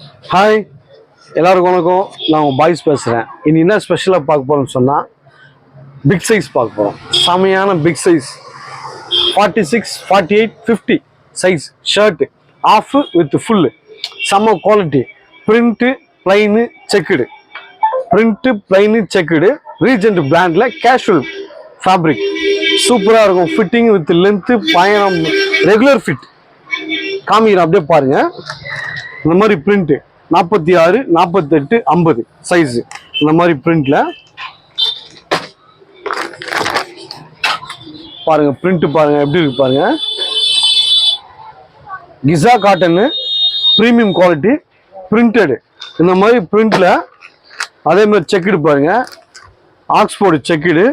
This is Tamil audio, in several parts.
ஹாய், எல்லாருக்கும் வணக்கம். நான் உங்கள் பாய்ஸ் பேசுகிறேன். இனி என்ன ஸ்பெஷலாக பார்க்க போகிறோம்னு சொன்னால் பிக் சைஸ் பார்க்க போகிறோம். செமையான big size 46, 48, 50 size shirt half with full, செம்ம quality. Print plain checked, print plain checked, Regent பிராண்டில் கேஷுவல் ஃபேப்ரிக் சூப்பராக இருக்கும். ஃபிட்டிங் வித் லென்த்து பயணம், ரெகுலர் ஃபிட் காமிக்கிறேன், அப்படியே பாருங்கள். இந்த மாதிரி பிரிண்ட்டு 46, 48, 50 சைஸு. இந்த மாதிரி பிரிண்ட்ல பாருங்க, பிரிண்ட் பாருங்க எப்படி இருக்கு பாருங்க. கிசா காட்டனு, பிரீமியம் குவாலிட்டி, பிரிண்டடு. இந்த மாதிரி பிரிண்ட்ல அதே மாதிரி செக்குடு பாருங்க, ஆக்ஸ்போர்டு செக்குடு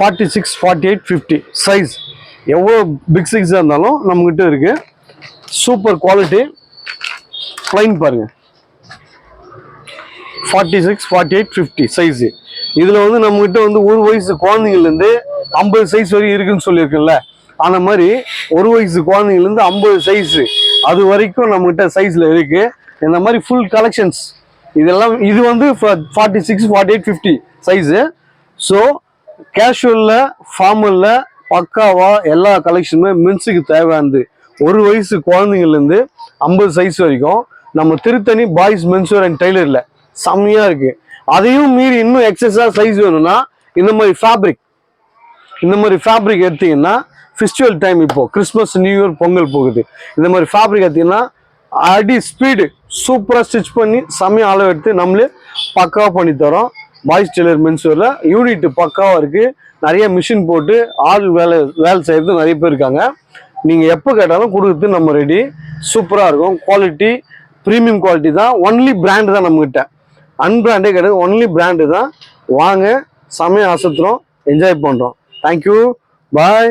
46, 48, 50 சைஸ். எவ்வளோ பிக் சைஸாக இருந்தாலும் நம்மகிட்ட இருக்கு. Super quality. பிளைன் பாருங்க 46, 48, 50 சைஸு. இதில் வந்து நம்மகிட்ட வந்து ஒரு வயசு குழந்தைங்கள்லேருந்து 50 சைஸ் வரைக்கும் இருக்குன்னு சொல்லியிருக்குல்ல, அந்த மாதிரி ஒரு வயசு குழந்தைங்கள்லேருந்து 50 சைஸு அது வரைக்கும் நம்மகிட்ட சைஸில் இருக்குது. இந்த மாதிரி ஃபுல் கலெக்ஷன்ஸ் இதெல்லாம். இது வந்து 46, 48, 50 சைஸு. ஸோ கேஷுவலில், ஃபார்மலில் பக்காவாக எல்லா கலெக்ஷனுமே மென்ஸுக்கு தேவையானது. ஒரு வயசு குழந்தைங்கள்லேருந்து 50 சைஸ் வரைக்கும் நம்ம திருத்தணி பாய்ஸ் மென்ஸ்வேர் அண்ட் டெய்லரில் செம்மையாக இருக்குது. அதையும் மீறி இன்னும் எக்ஸஸாக சைஸ் வேணும்னா இந்த மாதிரி ஃபேப்ரிக் எடுத்தீங்கன்னா, ஃபெஸ்டிவல் டைம் இப்போ கிறிஸ்மஸ், நியூ இயர், பொங்கல் போகுது. இந்த மாதிரி ஃபேப்ரிக் எடுத்தீங்கன்னா அடி ஸ்பீடு சூப்பராக ஸ்டிச் பண்ணி செம்மையாக அளவு எடுத்து நம்மளே பக்காவாக பண்ணி தரோம். பாய்ஸ் டெய்லர் மென்ஸ்வேரில் யூனிட் பக்காவாக இருக்குது. நிறைய மிஷின் போட்டு ஆள் வேலை செய்கிறது நிறைய பேர் இருக்காங்க. நீங்கள் எப்போ கேட்டாலும் கொடுக்குறது நம்ம ரெடி. சூப்பராக இருக்கும். குவாலிட்டி ப்ரீமியம் குவாலிட்டி தான். ஒன்லி பிராண்டு தான் நம்மகிட்ட, அன்பிராண்டே கிடையாது. ஒன்லி பிராண்டு தான். வாங்க, செமையாக அசத்துறோம், என்ஜாய் பண்ணுறோம். தேங்க்யூ, பாய்.